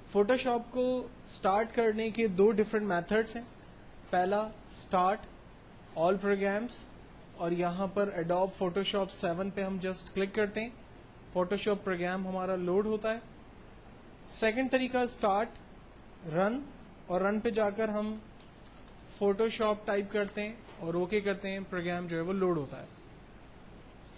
Photoshop کو start کرنے کے دو ڈفرینٹ میتھڈس ہیں. پہلا سٹارٹ آل پروگرامس, اور یہاں پر ایڈوب فوٹوشاپ 7 پہ ہم جسٹ کلک کرتے ہیں, فوٹوشاپ پروگرام ہمارا لوڈ ہوتا ہے. سیکنڈ طریقہ سٹارٹ رن, اور رن پہ جا کر ہم فوٹوشاپ ٹائپ کرتے ہیں اور اوکے کرتے ہیں, پروگرام جو ہے وہ لوڈ ہوتا ہے.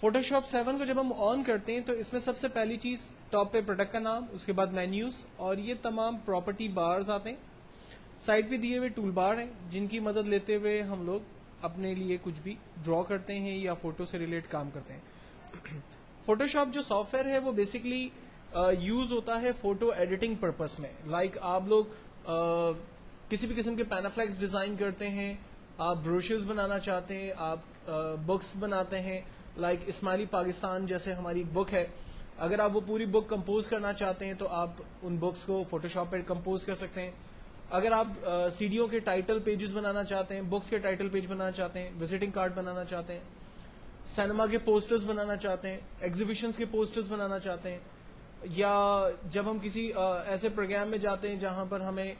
فوٹوشاپ 7 کو جب ہم آن کرتے ہیں تو اس میں سب سے پہلی چیز ٹاپ پہ پروڈکٹ کا نام, اس کے بعد مینیوز, اور یہ تمام پراپرٹی بارز آتے ہیں. سائڈ پہ دیے ہوئے ٹول بار ہیں جن کی مدد لیتے ہوئے ہم لوگ اپنے لیے کچھ بھی ڈرا کرتے ہیں یا فوٹو سے ریلیٹ کام کرتے ہیں. فوٹوشاپ جو سافٹ ویئر ہے وہ بیسکلی یوز ہوتا ہے فوٹو ایڈیٹنگ پرپس میں. لائک آپ لوگ کسی بھی قسم کے پینافلیکس ڈیزائن کرتے ہیں, آپ بروشرز بنانا چاہتے ہیں, آپ بکس بناتے ہیں, لائک اسماعیلی پاکستان جیسے ہماری ایک بک ہے, اگر آپ وہ پوری بک کمپوز کرنا چاہتے ہیں تو آپ ان بکس کو فوٹوشاپ پہ کمپوز کر سکتے ہیں. اگر آپ سیڈیوں کے ٹائٹل پیجز بنانا چاہتے ہیں, بکس کے ٹائٹل پیج بنانا چاہتے ہیں, وزٹنگ کارڈ بنانا چاہتے ہیں, سینما کے پوسٹرز بنانا چاہتے ہیں, ایگزیبیشنز کے پوسٹرز بنانا چاہتے ہیں, یا جب ہم کسی ایسے پروگرام میں جاتے ہیں جہاں پر ہمیں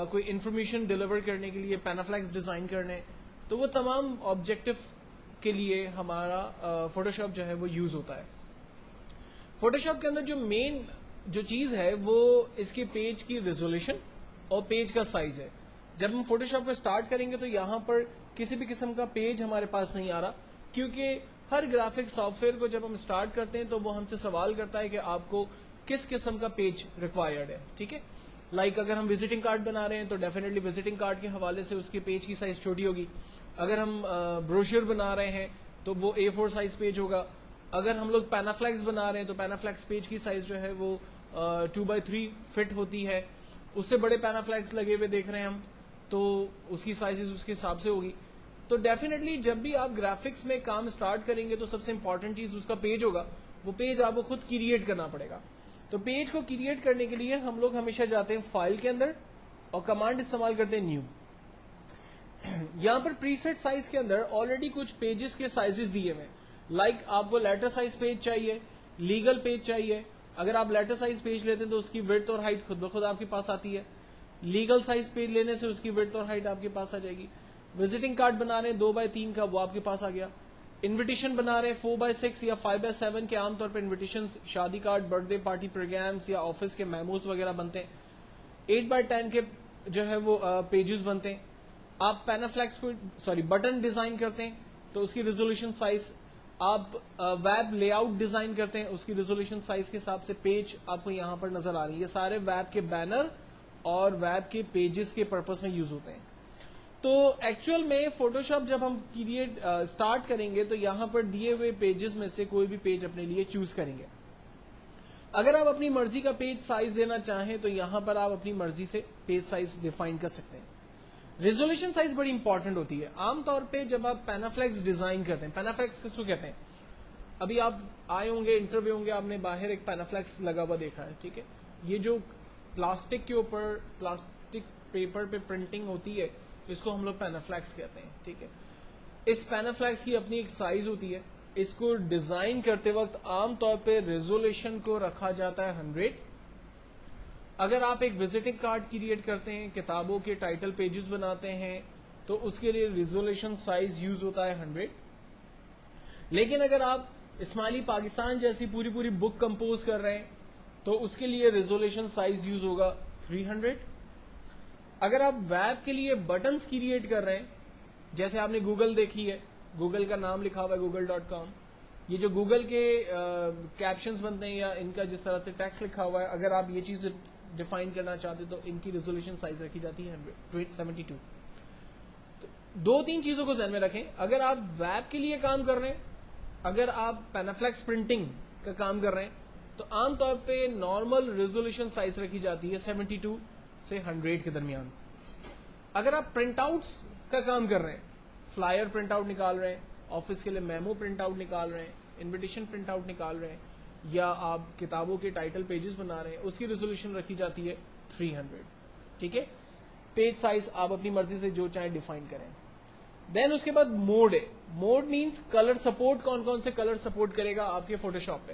کوئی انفارمیشن ڈیلیور کرنے کے لیے پینافلیکس ڈیزائن کرنے, تو وہ تمام آبجیکٹو کے لیے ہمارا فوٹوشاپ جو ہے وہ یوز ہوتا ہے. فوٹوشاپ کے اندر جو مین جو چیز ہے وہ اس کے پیج کی ریزولوشن اور پیج کا سائز ہے. جب ہم فوٹوشاپ کو اسٹارٹ کریں گے تو یہاں پر کسی بھی قسم کا پیج ہمارے پاس نہیں آ رہا, کیونکہ ہر گرافک سافٹ ویئر کو جب ہم اسٹارٹ کرتے ہیں تو وہ ہم سے سوال کرتا ہے کہ آپ کو کس قسم کا پیج ریکوائرڈ ہے. ٹھیک ہے, لائک اگر ہم وزٹنگ کارڈ بنا رہے ہیں تو ڈیفینیٹلی وزٹنگ کارڈ کے حوالے سے اس کے پیج کی سائز چھوٹی ہوگی. اگر ہم بروشر بنا رہے ہیں تو وہ A4 سائز پیج ہوگا. اگر ہم لوگ پینافلیکس بنا رہے ہیں تو پینافلیکس پیج کی سائز جو ہے وہ 2x3 فٹ ہوتی ہے. اس سے بڑے پینافلیکس لگے ہوئے دیکھ رہے ہیں ہم تو اس کی سائز اس کے حساب سے ہوگی. تو ڈیفینیٹلی جب بھی آپ گرافکس میں کام اسٹارٹ کریں گے تو سب سے امپورٹنٹ چیز اس کا پیج ہوگا. وہ پیج آپ کو خود کریٹ کرنا پڑے گا. تو پیج کو کریٹ کرنے کے لیے ہم لوگ ہمیشہ جاتے ہیں فائل کے اندر اور کمانڈ استعمال کرتے ہیں نیو. یہاں پر پری سیٹ سائز کے اندر آلریڈی کچھ پیجز کے سائزز دیے ہوئے, لائک آپ کو لیٹر سائز پیج چاہیے, لیگل پیج چاہیے. اگر آپ لیٹر سائز پیج لیتے ہیں تو اس کی وڈتھ اور ہائٹ خود بخود آپ کے پاس آتی ہے. لیگل سائز پیج لینے سے اس کی وڈتھ اور ہائٹ آپ کے پاس آ جائے گی. وزٹنگ کارڈ بنا رہے ہیں 2x3 کا, وہ آپ کے پاس آ گیا. انویٹیشن بنا رہے ہیں 4x6 یا 5x7 کے, عام طور پر انویٹیشن شادی card, birthday party programmes یا آفس کے میموز وغیرہ بنتے ہیں. 8x10 کے جو ہے وہ پیجز بنتے ہیں. آپ پینافلیکس کو بٹن ڈیزائن کرتے ہیں تو اس کی ریزولوشن سائز, آپ ویب لے آؤٹ ڈیزائن کرتے ہیں اس کی ریزولوشن سائز کے حساب سے پیج آپ کو یہاں پر نظر آ رہی ہے. یہ سارے ویب کے بینر اور ویب کے پیجز کے پرپس میں یوز ہوتے ہیں. تو ایکچوئل میں فوٹوشاپ جب ہم کریٹ اسٹارٹ کریں گے تو یہاں پر دیے ہوئے پیجز میں سے کوئی بھی پیج اپنے لیے چوز کریں گے. اگر آپ اپنی مرضی کا پیج سائز دینا چاہیں تو یہاں پر آپ اپنی مرضی سے پیج سائز ڈیفائن کر سکتے ہیں. ریزولوشن سائز بڑی امپورٹنٹ ہوتی ہے. عام طور پہ جب آپ پینافلیکس ڈیزائن کرتے ہیں, پینافلیکس کس کو کہتے ہیں, ابھی آپ آئے ہوں گے انٹرویو ہوں گے, آپ نے باہر ایک پینافلیکس لگا ہوا دیکھا ہے. ٹھیک ہے, یہ جو پلاسٹک کے اوپر پلاسٹک پیپر پہ پرنٹنگ ہوتی ہے اس کو ہم لوگ پینافلیکس کہتے ہیں. ٹھیک ہے, اس پینافلیکس کی اپنی ایک سائز ہوتی ہے. اس کو ڈیزائن کرتے وقت عام طور پہ ریزولوشن کو رکھا جاتا ہے 100. اگر آپ ایک وزٹنگ کارڈ کریٹ کرتے ہیں, کتابوں کے ٹائٹل پیجز بناتے ہیں تو اس کے لیے ریزولوشن سائز یوز ہوتا ہے 100. لیکن اگر آپ اسماعیلی پاکستان جیسی پوری بک کمپوز کر رہے ہیں تو اس کے لیے ریزولوشن سائز یوز ہوگا 300. اگر آپ ویب کے لیے بٹنز کریٹ کر رہے ہیں, جیسے آپ نے گوگل دیکھی ہے, گوگل کا نام لکھا ہوا ہے google.com, یہ جو گوگل کے کیپشنز بنتے ہیں یا ان کا جس طرح سے ٹیکسٹ لکھا ہوا ہے, اگر آپ یہ چیز ڈیفائن کرنا چاہتے تو ان کی ریزولوشن سائز رکھی جاتی ہے 72. تو 2-3 چیزوں کو ذہن میں رکھیں. اگر آپ ویب کے لیے کام کر رہے ہیں, اگر آپ پینافلیکس پرنٹنگ کا کام کر رہے ہیں تو عام طور پہ نارمل ریزولوشن سائز رکھی جاتی ہے 72 سے 100 کے درمیان. اگر آپ پرنٹ آؤٹس کا کام کر رہے ہیں, فلائر پرنٹ آؤٹ نکال رہے ہیں, آفس کے لیے میمو پرنٹ آؤٹ نکال رہے ہیں, انویٹیشن پرنٹ آؤٹ نکال رہے ہیں, یا آپ کتابوں کے ٹائٹل پیجز بنا رہے ہیں, اس کی ریزولوشن رکھی جاتی ہے 300. ٹھیک ہے, پیج سائز آپ اپنی مرضی سے جو چاہیں ڈیفائن کریں. دین اس کے بعد موڈ ہے. موڈ مینس کلر سپورٹ, کون کون سے کلر سپورٹ کرے گا آپ کے فوٹوشاپ پہ.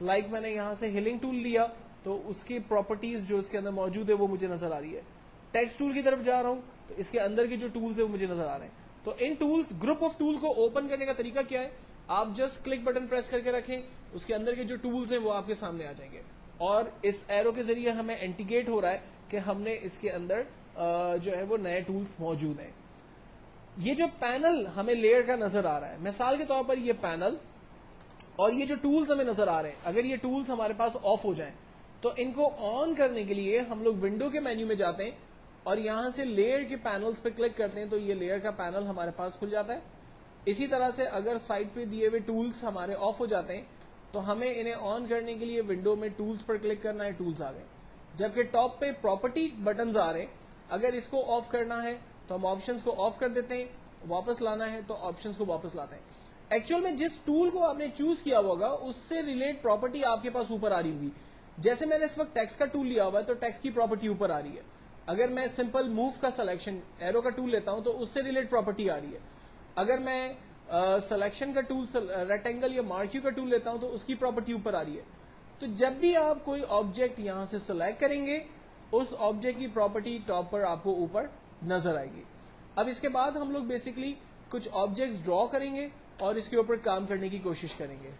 لائک میں نے یہاں سے ہلنگ ٹول لیا تو اس کی پراپرٹیز جو اس کے اندر موجود ہے وہ مجھے نظر آ رہی ہے. ٹیکسٹ ٹول کی طرف جا رہا ہوں تو اس کے اندر کے جو ٹولز ہیں وہ مجھے نظر آ رہے ہیں. تو ان ٹولز گروپ آف ٹول کو اوپن کرنے کا طریقہ کیا ہے؟ آپ جسٹ کلک بٹن پریس کر کے رکھیں, اس کے اندر کے جو ٹولز ہیں وہ آپ کے سامنے آ جائیں گے, اور اس ایرو کے ذریعے ہمیں انڈیکیٹ ہو رہا ہے کہ ہم نے اس کے اندر جو ہے وہ نئے ٹولز موجود ہیں. یہ جو پینل ہمیں لیئر کا نظر آ رہا ہے, مثال کے طور پر یہ پینل اور یہ جو ٹولز ہمیں نظر آ رہے ہیں, اگر یہ ٹولز ہمارے پاس آف ہو جائیں تو ان کو آن کرنے کے لیے ہم لوگ ونڈو کے مینیو میں جاتے ہیں اور یہاں سے لیئر کے پینلز پہ کلک کرتے ہیں تو یہ لیئر کا پینل ہمارے پاس کھل جاتا ہے. اسی طرح سے اگر سائڈ پہ دیے ہوئے ٹولز ہمارے آف ہو جاتے ہیں تو ہمیں انہیں آن کرنے کے لیے ونڈو میں ٹولز پر کلک کرنا ہے, ٹولز آ گئے. جبکہ ٹاپ پہ پراپرٹی بٹنز آ رہے ہیں, اگر اس کو آف کرنا ہے تو ہم آپشنز کو آف کر دیتے ہیں, واپس لانا ہے تو آپشنز کو واپس لاتے ہیں. ایکچوئل میں جس ٹول کو آپ نے چوز کیا ہوگا اس سے ریلیٹ پراپرٹی آپ کے پاس اوپر آ رہی ہوگی. جیسے میں نے اس وقت ٹیکسٹ کا ٹول لیا ہوا ہے تو ٹیکسٹ کی پراپرٹی اوپر آ رہی ہے. اگر میں سمپل موو کا سلیکشن ایرو کا ٹول لیتا ہوں تو اس سے ریلیٹ پراپرٹی آ رہی ہے. اگر میں سلیکشن کا ٹول ریکٹینگل یا مارکیو کا ٹول لیتا ہوں تو اس کی پراپرٹی اوپر آ رہی ہے. تو جب بھی آپ کوئی آبجیکٹ یہاں سے سلیکٹ کریں گے اس آبجیکٹ کی پراپرٹی ٹاپ پر آپ کو اوپر نظر آئے گی. اب اس کے بعد ہم لوگ بیسکلی کچھ آبجیکٹس ڈرا کریں گے اور اس کے اوپر کام کرنے کی کوشش کریں گے.